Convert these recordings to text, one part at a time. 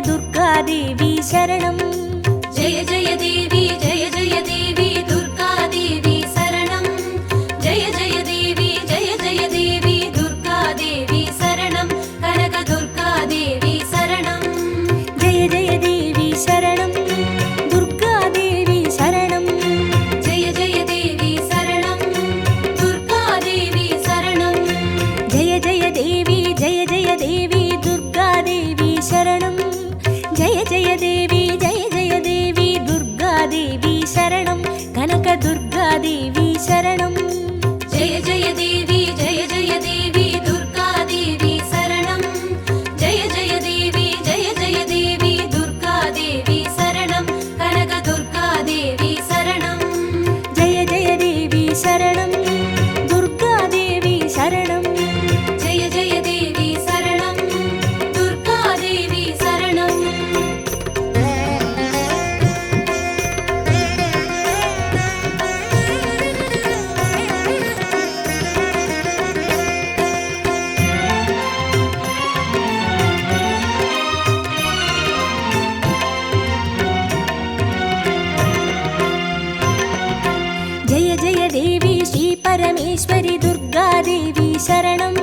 दुर्गादेवी शरणं जय जय देवी जय जय देवी दुर्गा देवी शरणं जय जय देवी दुर्गा देवी शरणं कनक दुर्गा देवी शरणं जय जय देवी शरणं दुर्गा देवी शरणं जय जय देवी शरणं दुर्गा देवी शरणं जय जय देवी दुर्गा देवी शरणं जय जय देवी दुर्गा देवी शरणं कनक दुर्गा देवी शरणं जय जय देवी दुर्गा देवी शरणं जय जय देवी दुर्गा देवी शरणं कनक दुर्गा देवी शरणं जय जय देवी शरणं दुर्गा देवी शरणं जय जय देवी शरणं दुर्गा देवी शरणं जय जय देवी श्री परमेश्वरी दुर्गा देवी शरणं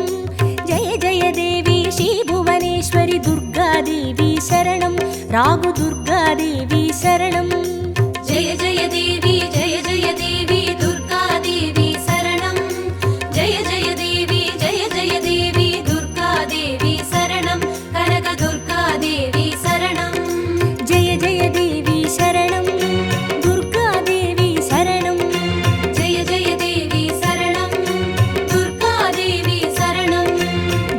जय जय देवी श्री भुवनेश्वरी दुर्गा देवी शरणं रागु दुर्गा देवी शरणं जय जय देवी दुर्गा देवी शरणं जय जय देवी दुर्गा देवी शरणं कनक दुर्गा देवी शरणं जय जय देवी शरणं दुर्गा देवी शरणं जय जय देवी शरणं दुर्गा देवी शरणं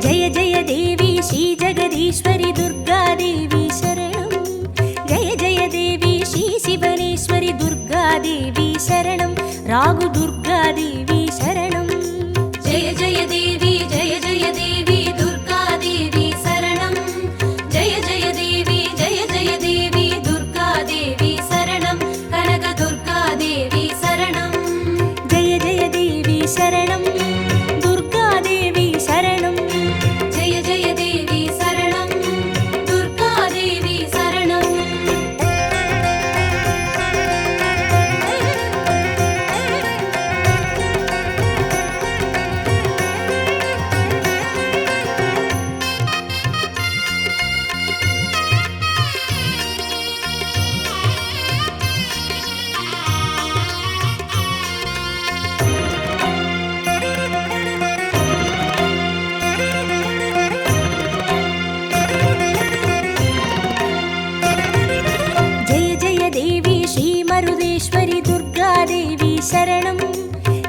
जय जय देवी श्री जगदीश्वरी दुर्गा देवी शरणं जय जय देवी श्री शिवनेश्वरी दुर्गा देवी शरणं रागु दुर्गा देवी शरणं जय जय देवी दुर्गा देवी शरणं जय जय देवी दुर्गा देवी शरणं कनक दुर्गा देवी शरणं जय जय देवी शरणं दुर्गा देवी शरणं जय जय देवी शरणं दुर्गा देवी शरणं जय जय देवी श्री मरुदेश्वरी दुर्गा देवी शरणं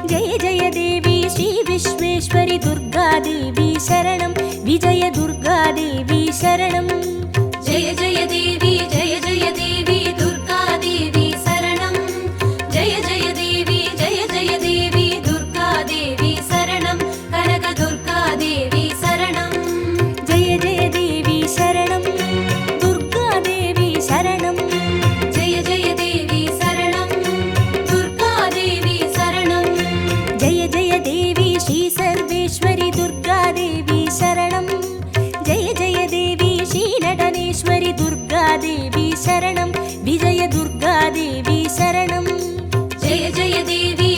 जय जय देवी श्री विश्वेश्वरी दुर्गा देवी शरणं विजय दुर्गा देवी शरणं जय जय देवी दुर्गा देवी शरणं जय जय देवी दुर्गा देवी शरणं कनक दुर्गा देवी शरणं जय जय देवी शरणं दुर्गा देवी शरणं जय जय देवी शरणं दुर्गा देवी शरणं जय जय देवी श्री सर्वेश्वरी दुर्गा देवी शरणं जय जय देवी श्री नटनेश्वरी दुर्गा देवी शरणं विजय दुर्गा देवी शरणं जय जय देवी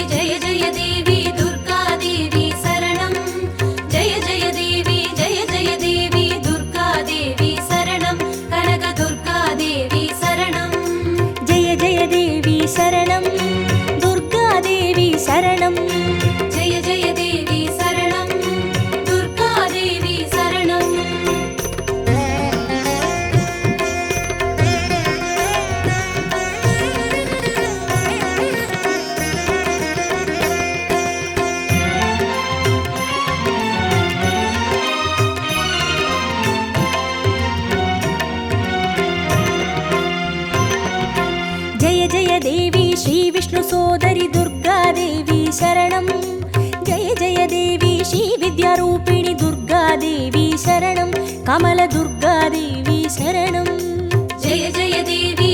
दुर्गा देवी शरणं जय जय देवी दुर्गा देवी शरणं कनक दुर्गा देवी शरणं जय जय देवी शरणं दुर्गा देवी शरणं जय जय देवी शरणं दुर्गा देवी शरणं जय जय देवी श्री विष्णु सोदरी दुर्गा देवी शरणं जय जय देवी श्री विद्यारूपिणी दुर्गा देवी शरणं कमल दुर्गा देवी शरणं जय जय देवी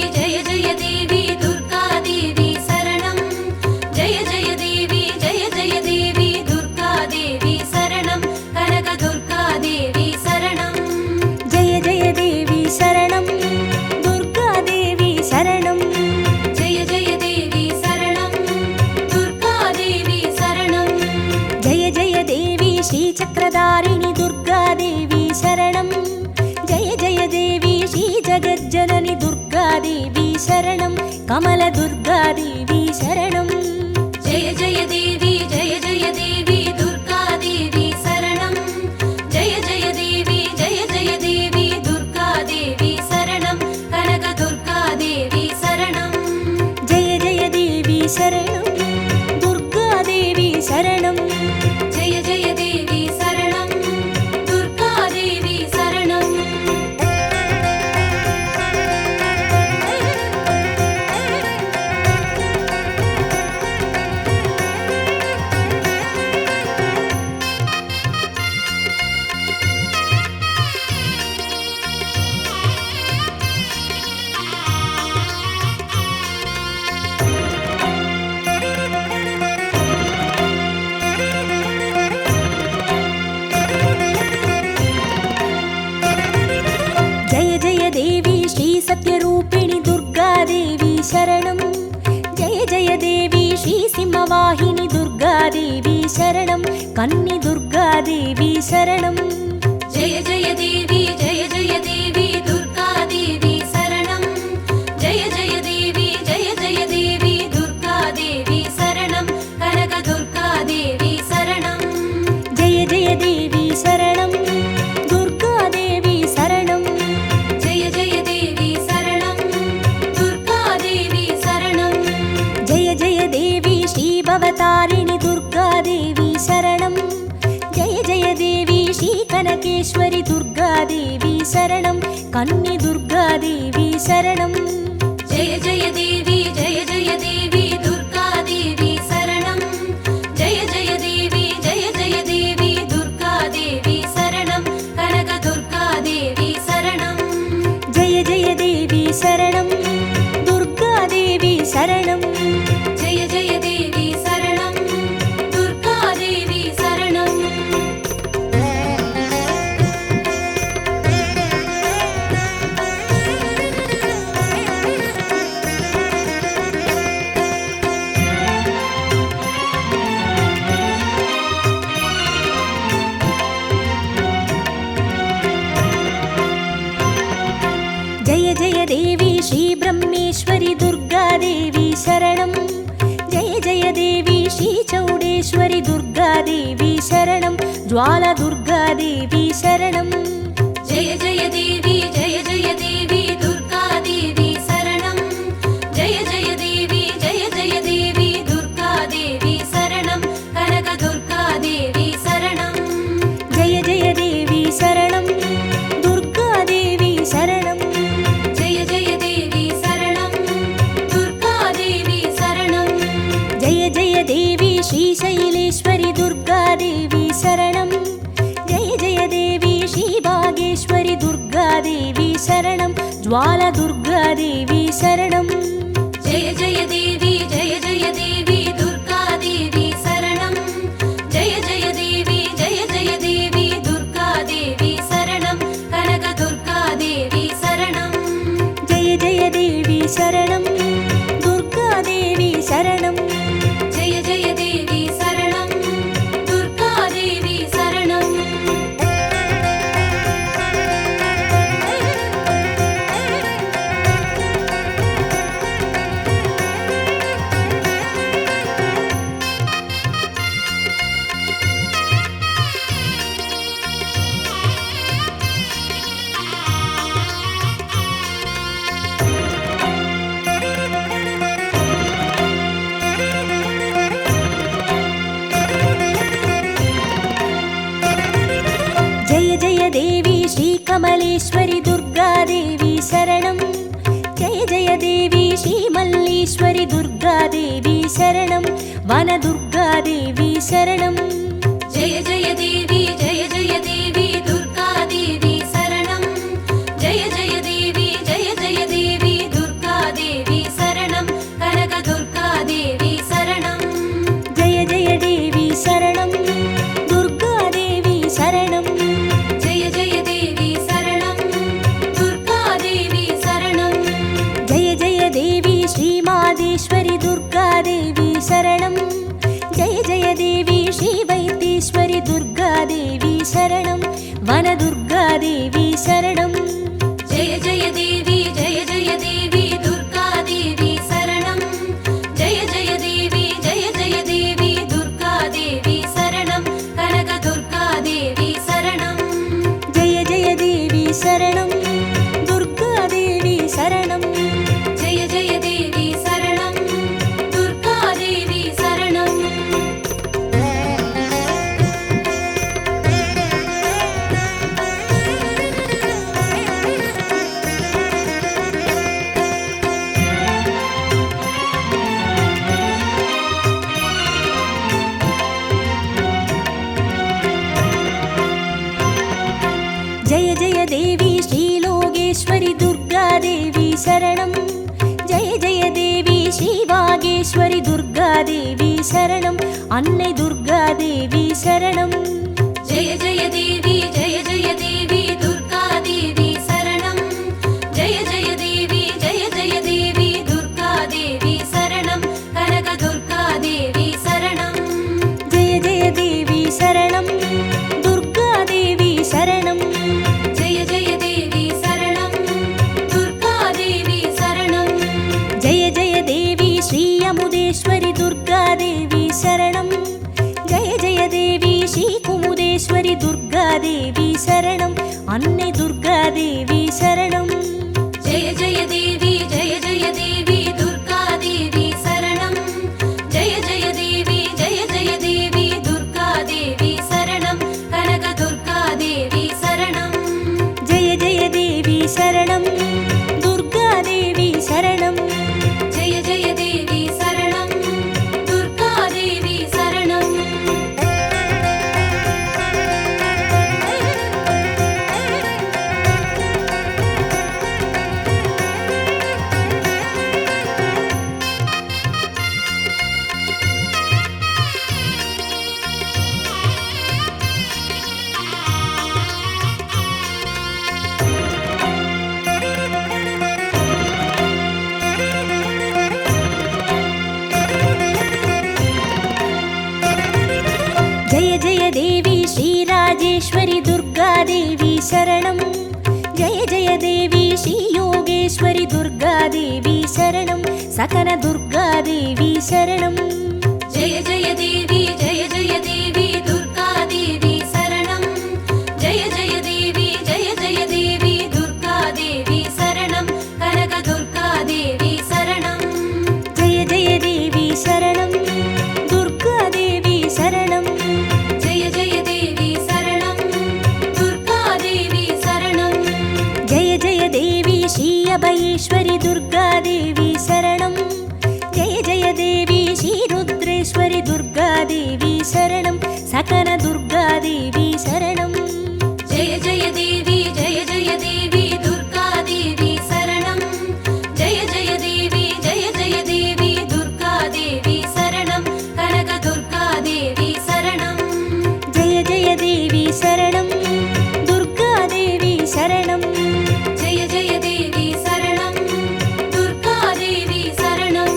दुर्गा देवी शरणं जय जय देवी दुर्गा देवी शरणं कनक दुर्गा देवी शरणं जय जय देवी शरणं श्रीचक्रधारिणि दुर्गादेवी शरणं जय जय देवी श्रीजगज्जननि दुर्गादेवी शरणं कमलदुर्गादेवी शरणं जय जय देवी दुर्गादेवी शरणं जय जय देवी दुर्गादेवी शरणं कनकदुर्गादेवी शरणं जय जय देवी शरणं दुर्गादेवी शरणं जय जय देवी शरणं दुर्गादेवी शरणं जय जय देवी श्रीसत्यरूपिणि दुर्गादेवी शरणं जय जय देवी श्रीसिंहवाहिनि दुर्गादेवी शरणं कन्नि दुर्गादेवी शरणं जय जय देवी दुर्गादेवी शरणं जय जय देवी दुर्गादेवी शरणं कनकदुर्गादेवी शरणं जय जय देवी शरणं दुर्गादेवी शरणं जय जय देवी शरणं दुर्गादेवी शरणं जय जय देवी श्रीभवतारिणि दुर्गादेवी शरणं जय जय देवी श्रीकनकेश्वरि दुर्गादेवी शरणं कन्नि दुर्गादेवी शरणं जय जय देवी दुर्गादेवी शरणं जय जय देवी दुर्गादेवी शरणं कनकदुर्गादेवी शरणं जय जय देवी शरणं दुर्गादेवी शरणं जय जय देवी शरणं दुर्गादेवी शरणं जय जय देवी श्रीब्रह्मेश्वरि दुर्गादेवी शरणं जय जय देवी श्रीचौडेश्वरि दुर्गादेवी शरणं ज्वालदुर्गादेवी शरणं जय जय देवी दुर्गादेवी शरणं जय जय देवी दुर्गादेवी शरणं कनकदुर्गादेवी शरणं जय जय देवी शरणं दुर्गादेवी शरणं जय जय देवी शरणं दुर्गादेवी शरणं जय जय देवी श्रीशैलेश्वरि दुर्गादेवी शरणं जय जय देवी श्रीभागेश्वरि दुर्गादेवी शरणं ज्वालदुर्गादेवी शरणं जय जय देवी दुर्गादेवी शरणं जय जय देवी दुर्गादेवी शरणं कनकदुर्गादेवी शरणं जय जय देवी शरणं दुर्गादेवी शरणं जय जय देवी शरणं दुर्गादेवी शरणं जय जय देवी श्रीकमलेश्वरि दुर्गादेवी शरणं जय जय देवी श्रीमल्लीश्वरि दुर्गादेवी शरणं वनदुर्गादेवी शरणं जय जय देवी दुर्गादेवी शरणं जय जय देवी दुर्गादेवी शरणं कनकदुर्गादेवी शरणं जय जय देवी शरणं दुर्गादेवी शरणं जय जय देवी शरणं दुर्गादेवी शरणं जय जय देवी श्रीमादेश्वरि दुर्गादेवी शरणं जय जय देवी श्रीवैद्येश्वरि दुर्गादेवी சரணம். ஜெய ஜெய தேவி ஜெய ஜெய தேவி துர்கா தேவி சரணம். ஜெய ஜெய தேவி ஜெய ஜெய தேவி துர்கா தேவி சரணம். கனக துர்கா தேவி சரணம். ஜெய ஜெய தேவி சரணம். துர்கா தேவி சரணம். ஜெய ஜெய தேவி சரணம். துர்கா தேவி சரணம். ஜெய ஜெய தேவி ஸ்ரீலோகேஸ்வரி துர்கா தேவி சரணம். ஜெய ஜெய தேவி ஸ்ரீவாகேஸ்வரி துர்கா தேவி சரணம். அன்னை துர்கா தேவி சரணம். ஜெய ஜெய தேவி ஜெய ஜெய தேவி துர்கா தேவி சரணம். ஜெய ஜெய தேவி ஜெய ஜெய தேவி துர்கா தேவி சரணம். கனக துர்கா தேவி சரணம். ஜெய ஜெய தேவி சரணம். துர்கா தேவி சரணம். ஜெய ஜெய தேவி சரணம். துர்கா தேவி சரணம். ஜெய ஜெய தேவி ஸ்ரீ அமுதேஸ்வரி துர்கா தேவி சரணம். ஜெய ஜெய தேவி ஸ்ரீ குமுதேஸ்வரி துர்கா தேவி சரணம். அன்னை துர்கா தேவி சரணம். ஜெய ஜெய தேவி ஜெய ஜெய தேவி துர்கா தேவி சரணம். ஜெய ஜெய தேவி ஜெய ஜெய தேவி துர்கா தேவி சரணம். கனக துர்கா தேவி சரணம். ஜெய ஜெய தேவி சரணம். துர்கா தேவி சரணம். ஜெய ஜெய தேவி சரணம். துர்கா தேவி சரணம். ஜெய ஜெய தேவி ஸ்ரீராஜேஸ்வரி துர்கா தேவி சரணம். ஜெய ஜெய தேவி ஸ்ரீ யோகேஸ்வரி துர்கா தேவி சரணம். சகன துர்கா தேவி சரணம். ஜெய ஜெய தேவி ஜெய ஜெய தேவி துர்கா தேவி சரணம். ஜெய ஜெய தேவி ஜெய ஜெய தேவி துர்கா தேவி சரணம். கனக துர்கா தேவி சரணம். ஜெய ஜெய தேவி சரணம். துர்கா தேவி சரணம். ஜெய ஜெய தேவி சரணம். துர்கா தேவி சரணம். ஜெய ஜெய தேவி ஸ்ரீ அபயேஸ்வரி துர்கா தேவி சரணம். ஜெய ஜெய தேவி ஸ்ரீ ருத்ரேஸ்வரி துர்கா தேவி சரணம். சகன துர்கா தேவி சரணம். ஜெய ஜெய தேவி ஜெய ஜெய தேவி துர்கா தேவி சரணம். ஜெய ஜெய தேவி ஜெய ஜெய தேவி துர்கா தேவி சரணம். கனக துர்கா தேவி சரணம். ஜெய ஜெய தேவி சரணம். துர்கா தேவி சரணம். ஜெய ஜெய தேவி சரணம். துர்கா தேவி சரணம்.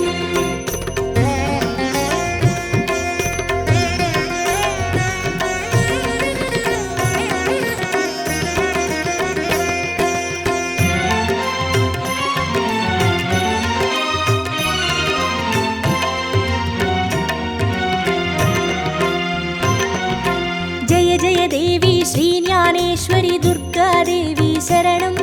ஜெய ஜெய தேவி ஸ்ரீ ஞானேஸ்வரி துர்கா தேவி சரணம்.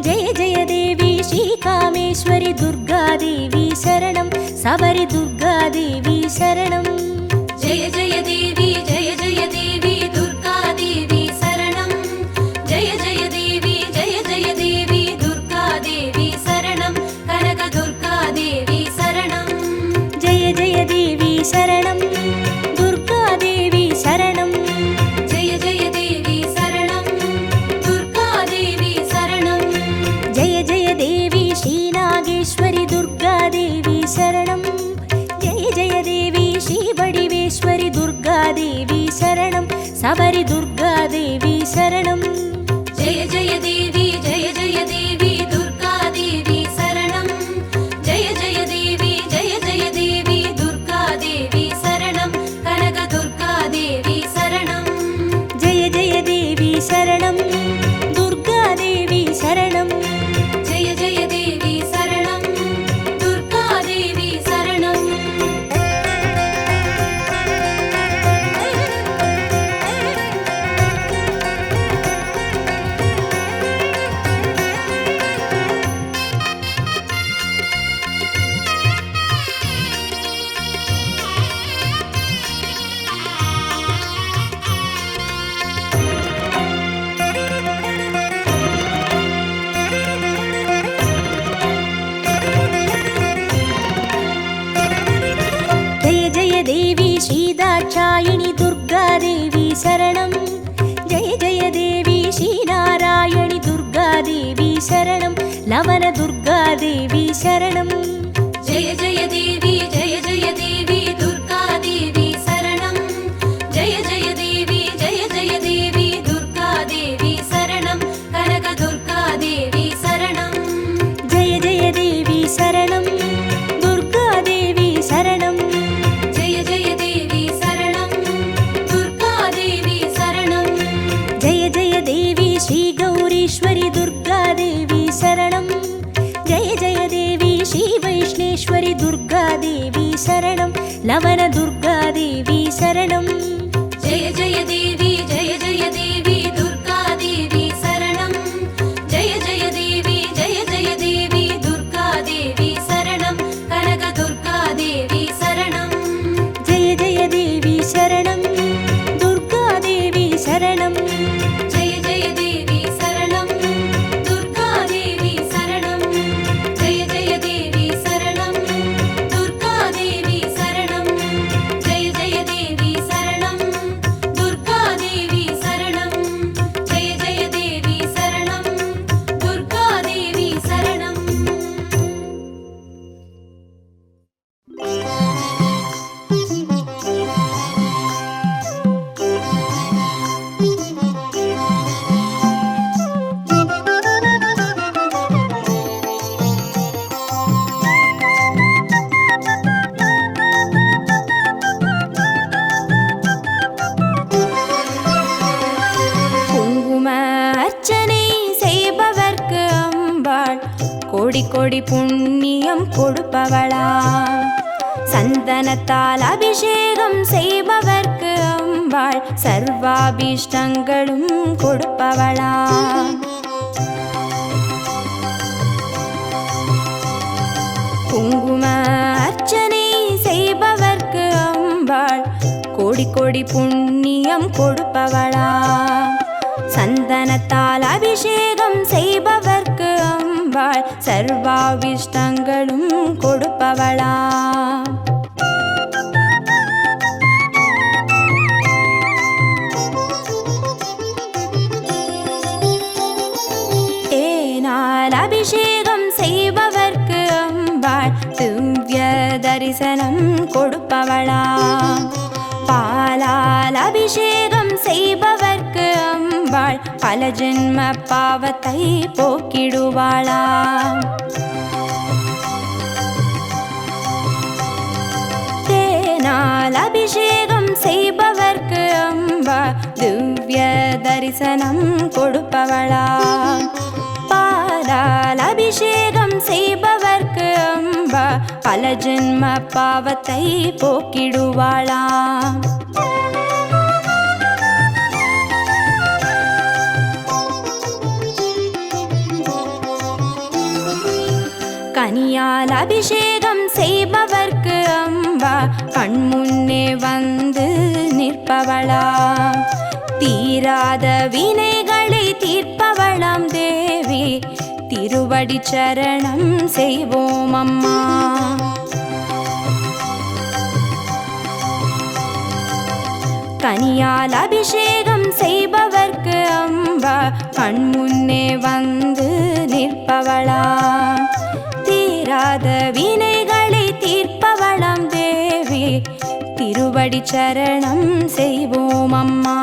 ஜெய ஜெய தேவி ஸ்ரீ காமேஸ்வரி துர்கா தேவி சரணம். சபரி துர்கா தேவி சரணம். ஜெய ஜெய தேவி ஜெய ஜெய தேவி துர்கா தேவி சரணம். ஜெய ஜெய தேவி ஜெய ஜெய தேவி துர்கா தேவி சரணம். கனக துர்கா தேவி சரணம். ஜெய ஜெய தேவி சரணம். துர்கா தேவி சரணம். ஜெய ஜெய தேவி சரணம். துர்கா தேவி சரணம். ஜெய ஜெய தேவி ஸ்ரீ நாகேஸ்வரி துர்கா தேவி சரணம். ஜெய ஜெய தேவி ஸ்ரீ வடிவேஸ்வரி துர்கா தேவி சரணம். சபரி துர்கா தேவி சரணம். ஜெய ஜெய தேவி ஜெய ஜெய தேவி துர்கா தேவி சரணம். ஜெய ஜெய தேவி ஜெய ஜெய தேவி துர்கா தேவி சரணம். கனக துர்கா தேவி சரணம். ஜெய ஜெய தேவி சரணம். துர்கா देवी श्रीदाक्षायिणी दुर्गादेवी शरणं जय जय देवी श्रीनारायणि दुर्गादेवी शरणं लवण दुर्गादेवी शरणं जय जय देवी दुर्गादेवी शरणं जय जय देवी दुर्गादेवी शरणं कनक दुर्गादेवी शरणं जय जय देवी शरणं दुर्गादेवी शरणं जय जय देवी शरणं दुर्गादेवी शरणं जय जय देवी श्रीगौरीश्वरि दुर्गादेवी शरणं जय जय देवी श्रीवैष्णेश्वरि दुर्गादेवी शरणं लवण दुर्गादेवी शरणं जय जय देवी दुर्गादेवी शरणं जय जय देवी दुर्गादेवी शरणं कनक दुर्गादेवी शरणं जय जय देवी शरणं दुर्गादेवी शरणं जय जय देवी शरणं दुर्गादेवी शरणं जय जय देवी शरणं दुर्गादेवी शरणं जय जय देवी शरणं दुर्गादेवी शरणं जय जय देवी शरणं दुर्गादेवी शरणं குங்கும அர்ச்சனை செய்பவர்க்கு அம்பாள் கோடி கோடி புண்ணியம் கொடுப்பவளா சந்தனத்தால் அபிஷேகம் செய்பவர்க்கு அம்பாள் சர்வாபீஷ்டங்களும் கொடுப்பவளா குங்கும அர்ச்சனை செய்பவர்க்கு அம்பாள் கோடி கோடி புண்ணியம் கொடுப்பவளா சந்தனத்தால் அபிஷேகம் செய்பவர்க்கு அம்பாள் சர்வாவிஷ்டங்களும் கொடுப்பவளா தேனால் அபிஷேகம் செய்பவர்க்கு அம்பாள் திவ்ய தரிசனம் கொடுப்பவளா பாலால் அபிஷேகம் செய்பவர்க்கு அம்பாள் பல ஜென்ம பாவத்தை போக்கிடுவாளா தேனால் அபிஷேகம் செய்பவர்க்கு அம்பாள் திவ்ய தரிசனம் கொடுப்பவளா பாலால் அபிஷேகம் செய்பவர்க்கு அம்பா பல ஜென்ம பாவத்தை போக்கிடுவாளா கனியால் அபிஷேகம் செய்பவர்க்கு அம்பா கண்முன்னே வந்து நிற்பவளா தீராத வினைகளை தீர்ப்பவளாம் தேவி திருவடி சரணம் செய்வோம் அம்மா கனியால் அபிஷேகம் செய்பவர்க்கு அம்பா கண்முன்னே வந்து நிற்பவளா தீராத வினைகளை தீர்ப்பவளாம் தேவி திருவடி சரணம் செய்வோம் அம்மா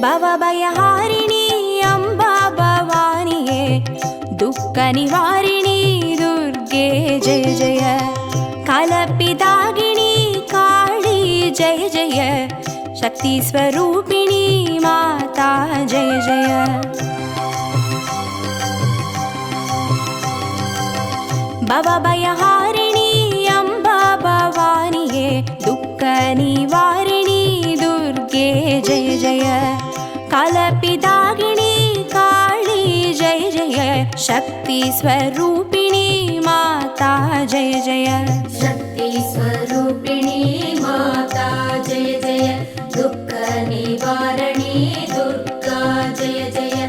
பவபயஹாரிணி அம்பா பவானியே துக்க நிவாரிணி துர்கே ஜெய ஜெய கலப்பிதாகினி காளி ஜெய ஜெய शक्ति स्वरूपिणी माता जय जय भवभयहारिणी अम्बा भवानिये दुःख निवारिणी दुर्गे जय जय कलपिदागिनी काली जय जय शक्ति स्वरूपिणी माता जय जय शक्ति स्वरूपिणी माता जय जय दुःख निवारणी दुर्गा जय जय